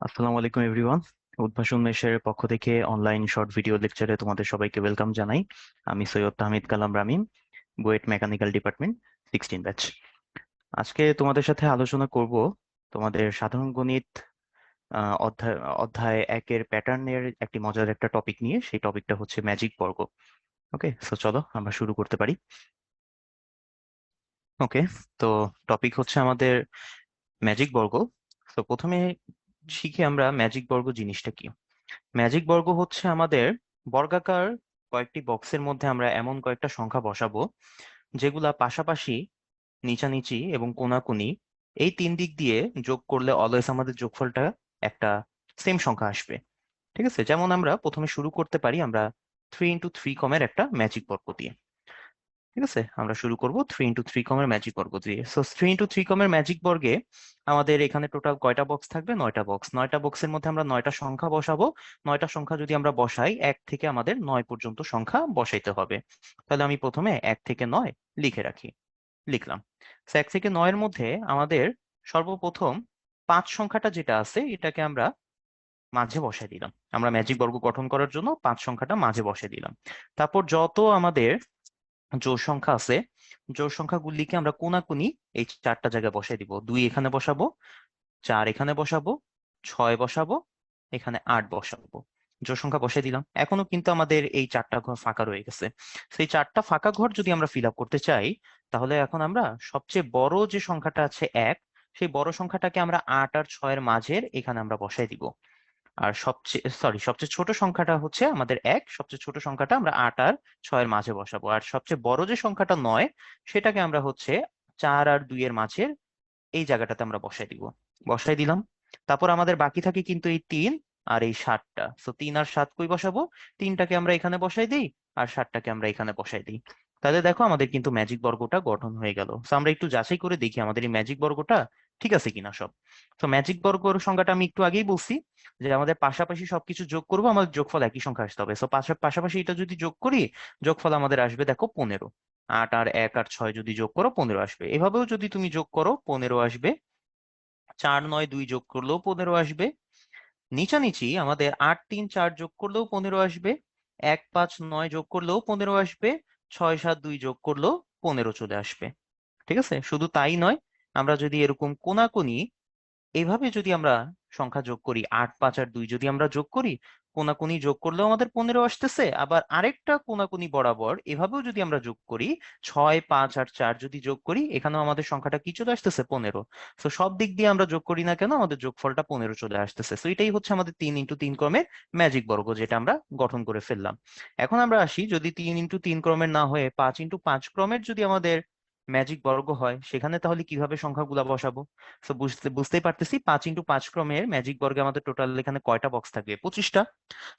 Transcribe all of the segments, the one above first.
আসসালামু আলাইকুম এভরিওয়ান। উদ্ভাসন মেশের পক্ষ থেকে অনলাইন শর্ট ভিডিও লেকচারে তোমাদের সবাইকে ওয়েলকাম জানাই। আমি Syed Tahmid Kalam Ramim, BUET mechanical department 16 batch. আজকে তোমাদের সাথে আলোচনা করব তোমাদের সাধারণ গণিত অধ্যায় অধ্যায় একের প্যাটার্নের একটি মজার একটা টপিক নিয়ে। সেই টপিকটা হচ্ছে ম্যাজিক বর্গ। ওকে, সো চলো আমরা শুরু করতে পারি। ওকে, তো টপিক হচ্ছে আমাদের ম্যাজিক বর্গ। তো প্রথমে শিখি আমরা ম্যাজিক বর্গ জিনিসটা কি। ম্যাজিক বর্গ হচ্ছে আমাদের বর্গাকার কয়েকটি বক্সের মধ্যে আমরা এমন কয়েকটা সংখ্যা বসাবো যেগুলা পাশাপাশি, নিচানিচি এবং কোনাকুনি এই তিন দিক দিয়ে যোগ করলে অলওয়েজ আমাদের যোগফলটা একটা সেম সংখ্যা আসবে। ঠিক আছে, যেমন আমরা প্রথমে শুরু করতে পারি আমরা 3 × 3 কমের একটা ম্যাজিক বর্গ দিয়ে। ঠিক আছে, আমরা শুরু করব 3 × 3 কমের ম্যাজিক বর্গ দিয়ে। সো 3 × 3 কমের ম্যাজিক বর্গে আমাদের এখানে টোটাল কয়টা বক্স থাকবে? 9টা বক্স। 9টা বক্সের মধ্যে আমরা 9টা সংখ্যা বসাবো। 9টা সংখ্যা যদি আমরা বসাই, 1 থেকে আমাদের 9 পর্যন্ত সংখ্যা বসাইতে হবে। তাহলে আমি প্রথমে 1 থেকে 9 লিখে রাখি, লিখলাম। 1 থেকে 9 এর মধ্যে আমাদের সর্বপ্রথম 5 সংখ্যাটা যেটা আছে এটাকে আমরা মাঝে বসাই দিলাম। আমরা ম্যাজিক বর্গ গঠন করার জন্য 5 সংখ্যাটা মাঝে বসাই দিলাম। তারপর যত আমাদের জোড় সংখ্যা আছে, জোড় সংখ্যাগুলিকে আমরা কোনাকুনি এই 4টা জায়গায় বসাই দিব। 2 এখানে বসাবো, 4 এখানে বসাবো, 6 বসাবো, এখানে 8 বসাবো। জোড় সংখ্যা বসাই দিলাম। এখনো কিন্তু আমাদের এই 4টা ঘর ফাঁকা রয়ে গেছে। সেই 4টা ফাঁকা ঘর যদি আমরা ফিল আপ করতে চাই, তাহলে এখন আমরা সবচেয়ে বড় যে সংখ্যাটা আছে 1, সেই বড় সংখ্যাটাকে আমরা 8 আর 6 এর মাঝের এখানে আমরা বসাই দিব। আর সবচেয়ে ছোট সংখ্যাটা হচ্ছে আমাদের 1, সবচেয়ে ছোট সংখ্যাটা আমরা 8 আর 6 এর মাঝে বসাবো। আর সবচেয়ে বড় যে সংখ্যাটা 9, সেটাকে আমরা হচ্ছে 4 আর 2 এর মাঝের এই জায়গাটাতে আমরা বসাই দিব। বসাই দিলাম। তারপর আমাদের বাকি থাকে কিন্তু এই 3 আর এই 7টা। তো 3 আর 7 কই বসাবো? 3টাকে আমরা এখানে বসাই দিই, আর 7টাকে আমরা এখানে বসাই দিই। তাহলে দেখো আমাদের কিন্তু ম্যাজিক বর্গটা গঠন হয়ে গেল। তো আমরা একটু যাচাই করে দেখি আমাদের এই ম্যাজিক বর্গটা ঠিক আছে কিনা সব। তো ম্যাজিক বর্গর সংখ্যাটা আমি একটু আগেই বলছি যে আমাদের পাশাপাশি সবকিছু যোগ করবো, আমাদের যোগফল একই সংখ্যা আসতে হবে। তো পাশাপাশি এটা যদি যোগ করি, যোগফল আমাদের আসবে দেখো 15। 8 আর 1 আর 6 যদি যোগ করো 15 আসবে। এভাবেও যদি তুমি যোগ করো 15 আসবে। 4 9 2 যোগ করলেও 15 আসবে। নিচানিচি আমাদের 8 3 4 যোগ করলেও 15 আসবে। 1 5 9 যোগ করলেও 15 আসবে। 6 7 2 যোগ করলেও 15 চলে আসবে। ঠিক আছে, শুধু তাই নয়, আমরা যদি এরকম কোনাকুনি এইভাবে যদি আমরা সংখ্যা যোগ করি, 8 5 আর 2 যদি আমরা যোগ করি, কোনাকুনি যোগ করলেও আমাদের 15 আসতেছে। আবার আরেকটা কোনাকুনি বরাবর এভাবেও যদি আমরা যোগ করি, 6 5 আর 4 যদি যোগ করি, এখানেও আমাদের সংখ্যাটা কি চলে আসতেছে? 15। তো সব দিক দিয়ে আমরা যোগ করি না কেন, আমাদের যোগফলটা 15 চলে আসতেছে। তো এটাই হচ্ছে আমাদের 3 × 3 ক্রমের ম্যাজিক বর্গ, যেটা আমরা গঠন করে ফেললাম। এখন আমরা আসি, যদি 3 × 3 ক্রমের না হয়ে 5 × 5 ক্রমের যদি আমাদের ম্যাজিক বর্গ হয়, সেখানে তাহলে কিভাবে সংখ্যাগুলা বসাবো? তো বুঝতেই পারতেছি 5 × 5 ক্রমের ম্যাজিক বর্গে আমাদের টোটাল এখানে কয়টা বক্স থাকবে? 25টা।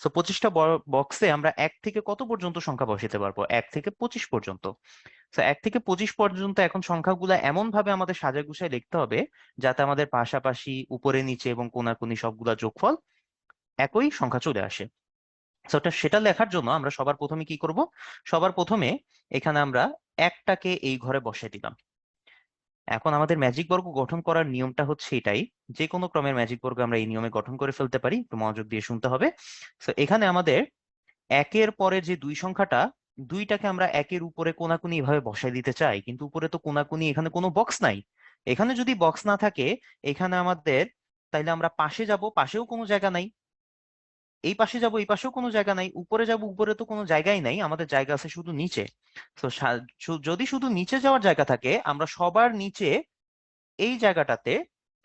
তো 25টা বক্সে আমরা 1 থেকে কত পর্যন্ত সংখ্যা বসাতে পারবো? 1 থেকে 25 পর্যন্ত। তো 1 থেকে 25 পর্যন্ত এখন সংখ্যাগুলা এমন ভাবে আমাদের সাজায় গুছায় লিখতে হবে যাতে আমাদের পাশাপাশি, উপরে নিচে এবং কোনাকুনি সবগুলা যোগফল একই সংখ্যা চলে আসে। তো সেটা লেখার জন্য আমরা সবার প্রথমে কি করব? সবার প্রথমে এখানে আমরা একটাকে এই ঘরে বসাই দিলাম। এখন আমাদের ম্যাজিক বর্গ গঠন করার নিয়মটা হচ্ছে এটাই, যে কোনো ক্রমের ম্যাজিক বর্গ আমরা এই নিয়মে গঠন করে ফেলতে পারি। একটু মনোযোগ দিয়ে শুনতে হবে। তো এখানে আমাদের একের পরে যে 2 সংখ্যাটা, 2টাকে আমরা একের উপরে কোনাকুনি এভাবে বসাই দিতে চাই, কিন্তু উপরে তো কোনাকুনি এখানে কোনো বক্স নাই। এখানে যদি বক্স না থাকে, এখানে আমাদের, তাইলে আমরা পাশে যাব, পাশেও কোনো জায়গা নাই। এই পাশে যাব, এই পাশেও কোনো জায়গা নাই। উপরে যাব, উপরে তো কোনো জায়গাই নাই, আমাদের জায়গা আছে শুধু নিচে। তো যদি শুধু নিচে যাওয়ার জায়গা থাকে, আমরা সবার নিচে এই জায়গাটাতে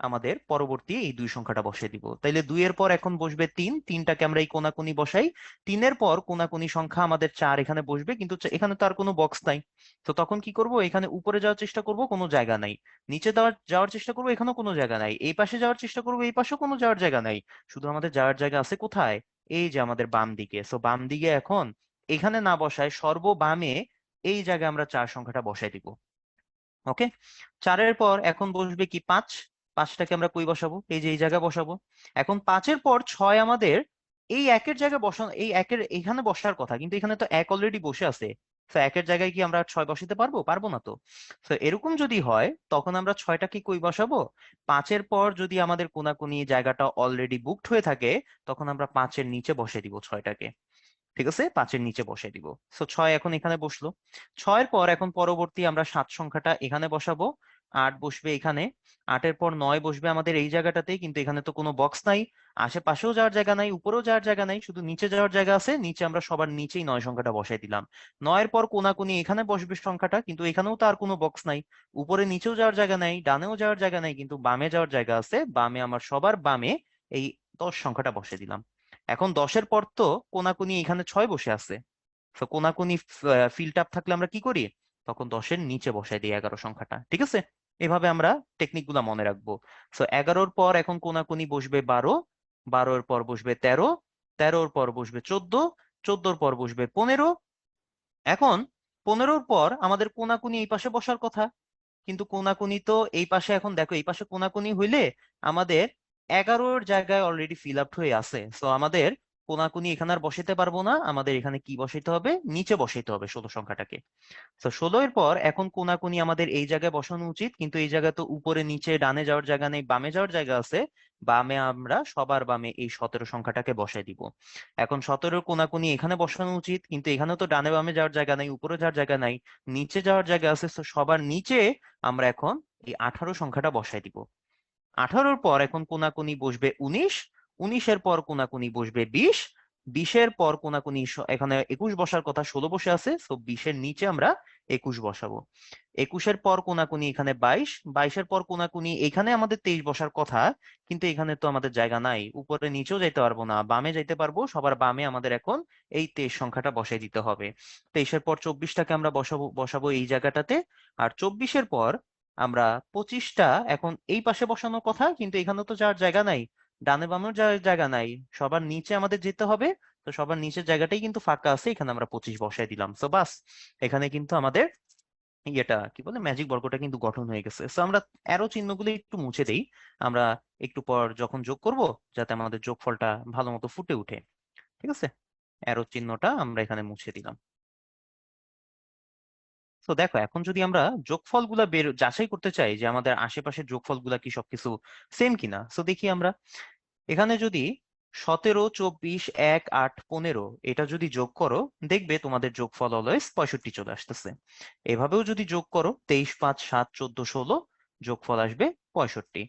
আমাদের পরবর্তী এই 2 সংখ্যাটা বসিয়ে দিব। তাইলে 2 এর পর এখন বসবে 3, 3টাকে আমরা এই কোনাকুনি বসাই। 3 এর পর কোনাকুনি সংখ্যা আমাদের 4 এখানে বসবে, কিন্তু এখানে তো আর কোনো বক্স নাই। তো তখন কি করব? এখানে উপরে যাওয়ার চেষ্টা করব, কোনো জায়গা নাই। নিচে যাওয়ার চেষ্টা করব, এখানেও কোনো জায়গা নাই। এই পাশে যাওয়ার চেষ্টা করব, এই পাশেও কোনো যাওয়ার জায়গা নাই। শুধু আমাদের যাওয়ার জায়গা আছে কোথায়? এই যে আমাদের বাম দিকে। সো বাম দিকে এখন এখানে না বসায় সর্ববামে এই জায়গায় আমরা 4 সংখ্যাটা বসাই দিব। ওকে, 4-এর পর এখন বসবে কি? 5। 5টাকে আমরা কই বসাবো? এই যে এই জায়গায় বসাবো। এখন 5-এর পর 6 আমাদের এই একের জায়গায় বসানো, এই একের এখানে বসার কথা, কিন্তু এখানে তো 1 অলরেডি বসে আছে। তো একের জায়গায় কি আমরা 6 বসাতে পারবো? পারবো না তো। তো এরকম যদি হয় তখন আমরা 6টাকে কই বসাবো? 5-এর পর যদি আমাদের কোনাকুনি জায়গাটা অলরেডি বুকড হয়ে থাকে তখন আমরা 5-এর নিচে বসে দিব 6টাকে। ঠিক আছে, 5-এর নিচে বসে দিব। সো 6 এখন এখানে বসলো। 6-এর পর এখন পরবর্তী আমরা 7 সংখ্যাটা এখানে বসাবো। 8 বসবে এখানে। 8-এর পর 9 বসবে আমাদের এই জায়গাটাতে, কিন্তু এখানে তো কোনো বক্স নাই। আশেপাশেও যাওয়ার জায়গা নাই, উপরেও যাওয়ার জায়গা নাই, শুধু নিচে যাওয়ার জায়গা আছে। নিচে আমরা সবার নিচেই 9 সংখ্যাটা বসাই দিলাম। 9-এর পর কোনাকুনি এখানে বসবে সংখ্যাটা, কিন্তু এখানেও তো আর কোনো বক্স নাই। উপরে নিচেও যাওয়ার জায়গা নাই, ডানেও যাওয়ার জায়গা নাই, কিন্তু বামে যাওয়ার জায়গা আছে। বামে আমার সবার বামে এই 10 সংখ্যাটা বসে দিলাম। এখন 10-এর পর তো কোনাকুনি এখানে 6 বসে আছে। তো কোনাকুনি ফিল্ড আপ থাকলে আমরা কি করি? তখন 10-এর নিচে বসাই দিই 11 সংখ্যাটা। ঠিক আছে, এভাবে আমরা টেকনিক গুলা মনে রাখবো। তো 11-র পর এখন কোনাকুনি বসবে 12, 12-এর পর বসবে 13, 13-র পর বসবে 14, 14-র পর বসবে 15। এখন 15-র পর আমাদের কোনাকুনি এই পাশে বসার কথা, কিন্তু কোনাকুনি তো এই পাশে, এখন দেখো এই পাশে কোনাকুনি হইলে আমাদের 11-র জায়গায় অলরেডি ফিল আপ হয়ে আছে। তো আমাদের কোনাকুনি এখানে আর বসাইতে পারবো না, আমাদের এখানে কি বসাইতে হবে? নিচে বসাইতে হবে 16 সংখ্যাটাকে। তো 16-এর পর এখন কোনাকুনি আমাদের এই জায়গায় বসানো উচিত, কিন্তু এই জায়গায় তো উপরে নিচে ডানে যাওয়ার জায়গা নেই, বামে যাওয়ার জায়গা আছে। বামে আমরা সবার বামে এই 17 সংখ্যাটাকে বসাই দিব। এখন 17-র কোনাকুনি এখানে বসানো উচিত, কিন্তু এখানে তো ডানে বামে যাওয়ার জায়গা নাই, উপরে যাওয়ার জায়গা নাই, নিচে যাওয়ার জায়গা আছে। তো সবার নিচে আমরা এখন এই 18 সংখ্যাটা বসাই দিব। 18-র পর এখন কোনাকুনি বসবে 19, 19-এর পর কোনাকুনি বসবে 20, 20-এর পর কোনাকুনি এখানে 21 বসার কথা, 16 বসে আছে। তো 20-এর নিচে আমরা 21 বসাবো। 21-এর পর কোনাকুনি এখানে 22, 22-এর পর কোনাকুনি এখানে আমাদের 23 বসার কথা, কিন্তু এখানে তো আমাদের জায়গা নাই, উপরে নিচেও যাইতে পারবো না, বামে যাইতে পারবো, সবার বামে আমাদের এখন এই 23 সংখ্যাটা বসাই দিতে হবে। 23-এর পর 24টাকে আমরা বসাবো বসাবো এই জায়গাটাতে। আর 24-এর পর আমরা 25টা এখন এই পাশে বসানোর কথা, কিন্তু এখানে তো যাওয়ার জায়গা নাই, ডানে বামেও যাওয়ার জায়গা নাই, সবার নিচে আমাদের যেতে হবে। তো সবার নিচের জায়গাটাই কিন্তু ফাঁকা আছে, এখানে আমরা 25 বসাই দিলাম। তো বাস, এখানে কিন্তু আমাদের ইয়েটা কি বলে, ম্যাজিক বর্গটা কিন্তু গঠন হয়ে গেছে। তো আমরা অ্যারো চিহ্নগুলো একটু মুছে দেই, আমরা একটু পর যখন যোগ করব যাতে আমাদের যোগফলটা ভালো মতো ফুটে উঠে। ঠিক আছে, অ্যারো চিহ্নটা আমরা এখানে মুছে দিলাম। তো দেখো এখন যদি আমরা যোগফলগুলা যাচাই করতে চাই যে আমাদের আশেপাশের যোগফলগুলা কি সবকিছু সেম কিনা, তো দেখি আমরা এখানে যদি 17, 24, 1, 8, 15 এটা যদি যোগ করো, দেখবে তোমাদের যোগফল অলওয়েজ 65 চলে আসতেছে। এভাবেও যদি যোগ করো 23, 5, 7, 14, 16 যোগফল আসবে 65।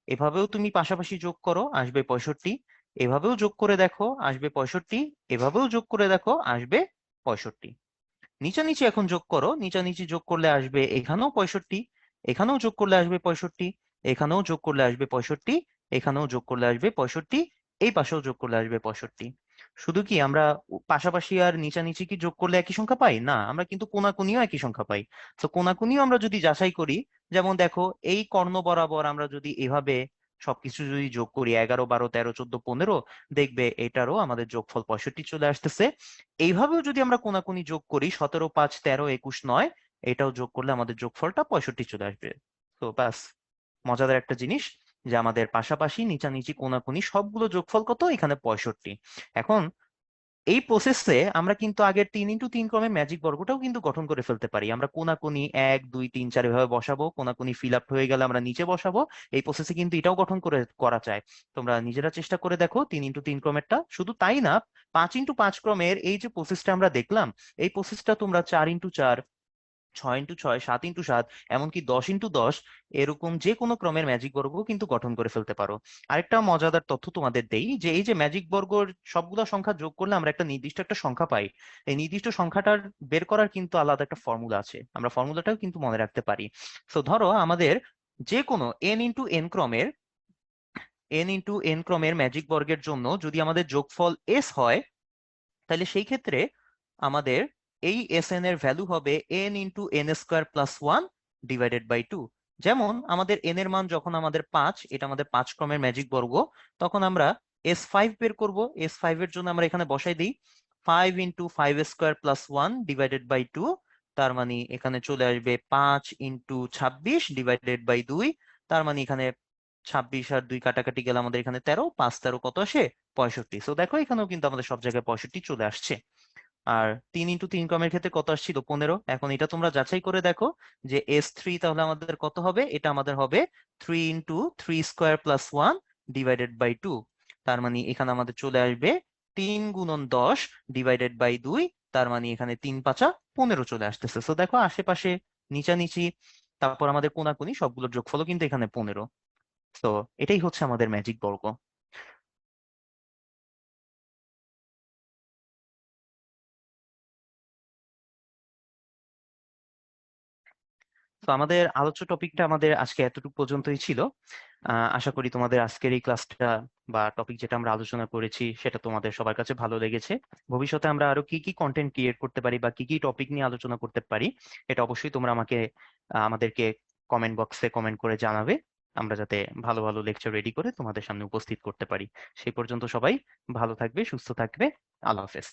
এভাবেও তুমি পাশাপাশি যোগ করো, আসবে 65। এভাবেও যোগ করে দেখো, আসবে 65। এভাবেও যোগ করে দেখো, আসবে 65। নিচানিচি এখন যোগ করো, নিচানিচি যোগ করলে আসবে এখানেও 65, এখানেও যোগ করলে আসবে 65, এখানেও যোগ করলে আসবে 65, এখানেও যোগ করলে আসবে 65, এই পাশেও যোগ করলে আসবে 65। শুধু কি আমরা পাশাপাশি আর নিচানিচি কি যোগ করলে একই সংখ্যা পাই? না, আমরা কিন্তু কোনাকুনিও একই সংখ্যা পাই। তো কোনাকুনিও আমরা যদি যাচাই করি, যেমন দেখো এই কর্ণ বরাবর আমরা যদি এভাবে সবকিছু যদি যোগ করি, 11, 12, 13, 14, 15, দেখবে এটারও আমাদের যোগফল 65 চলে আসতেছে। এইভাবেও যদি আমরা কোনাকুনি যোগ করি, 17, 5, 13, 21, 9, এটাও যোগ করলে আমাদের যোগফলটা 65 চলে আসবে। তো ব্যাস, মজাদার একটা জিনিস যে আমাদের পাশাপাশি নিচানিচি কোনাকুনি সবগুলো যোগফল কত? এখানে 65। এখন এই প্রসেসে আমরা কিন্তু আগের 3x3 ক্রমে ম্যাজিক বর্গটাও কিন্তু গঠন করে ফেলতে পারি। আমরা কোনাকুনি 1, 2, 3, 4 এভাবে বসাবো, কোনাকুনি ফিল আপ হয়ে গেলে আমরা নিচে বসাবো। এই প্রসেসে কিন্তু এটাও গঠন করে করা যায়। তোমরা নিজেরা চেষ্টা করে দেখো 3x3 ক্রমেরটা। শুধু তাই না, 5x5 ক্রমের এই যে প্রসেসটা আমরা দেখলাম, এই প্রসেসটা তোমরা 4x4, 6x6, 7x7, এমনকি 10x10 এরকম যে কোনো ক্রমের ম্যাজিক বর্গ কিন্তু গঠন করে ফেলতে পারো। আরেকটা মজাদার তথ্য তোমাদের দেই, যে এই যে ম্যাজিক বর্গর সবগুলো সংখ্যা যোগ করলে আমরা একটা নির্দিষ্ট একটা সংখ্যা পাই। এই নির্দিষ্ট সংখ্যাটার বের করার কিন্তু আলাদা একটা ফর্মুলা আছে, আমরা ফর্মুলাটাও কিন্তু মনে রাখতে পারি। তো ধরো আমাদের যে কোনো n x n ক্রমের ম্যাজিক বর্গের জন্য যদি আমাদের যোগফল s হয়, তাহলে সেই ক্ষেত্রে আমাদের এই এসএন এর ভ্যালু হবে n x n² + 1 divided by 2। যেমন আমাদের n এর মান যখন আমাদের 5, এটা আমাদের 5 ক্রমের ম্যাজিক বর্গ, তখন আমরা s5 বের করব। s5 এর জন্য আমরা এখানে বসাই দিই 5 × 5² + 1 ডিভাইডেড বাই 2। তার মানে এখানে চলে আসবে 5 × 26 ডিভাইডেড বাই 2। তার মানে এখানে 26 আর 2 কাটাকাটি গেলে আমাদের এখানে 13, 5 13 কত আসে? 65। তো দেখো এখানেও কিন্তু আমাদের সব জায়গায় 65 চলে আসছে। আর 3 × 3 ক্ষেত্রে কত আসছিল? 15। এখন এটা তোমরা যাচাই করে দেখো যে S3 তাহলে আমাদের কত হবে। এটা আমাদের হবে 3 × 3² + 1 / 2। তার মানে এখানে আমাদের চলে আসবে 3 × 10 / 2। তার মানে এখানে 3×5 = 15 চলে আসতেছে। তো দেখো আশেপাশে নিচানিচি তারপর আমাদের কোনাকুনি সবগুলোর যোগফলও কিন্তু এখানে 15। তো এটাই হচ্ছে আমাদের ম্যাজিক বর্গ। তো আমাদের আলোচ্য টপিকটা আমাদের আজকে এতটুকু পর্যন্তই ছিল। আশা করি তোমাদের আজকের এই ক্লাসটা বা টপিক যেটা আমরা আলোচনা করেছি সেটা তোমাদের সবার কাছে ভালো লেগেছে। ভবিষ্যতে আমরা আরো কি কি কন্টেন্ট ক্রিয়েট করতে পারি বা কি কি টপিক নিয়ে আলোচনা করতে পারি, এটা অবশ্যই তোমরা আমাদেরকে কমেন্ট বক্সে কমেন্ট করে জানাবে, আমরা যাতে ভালো ভালো লেকচার রেডি করে তোমাদের সামনে উপস্থিত করতে পারি। সেই পর্যন্ত সবাই ভালো থাকবে, সুস্থ থাকবে। আল্লাহ হাফেজ।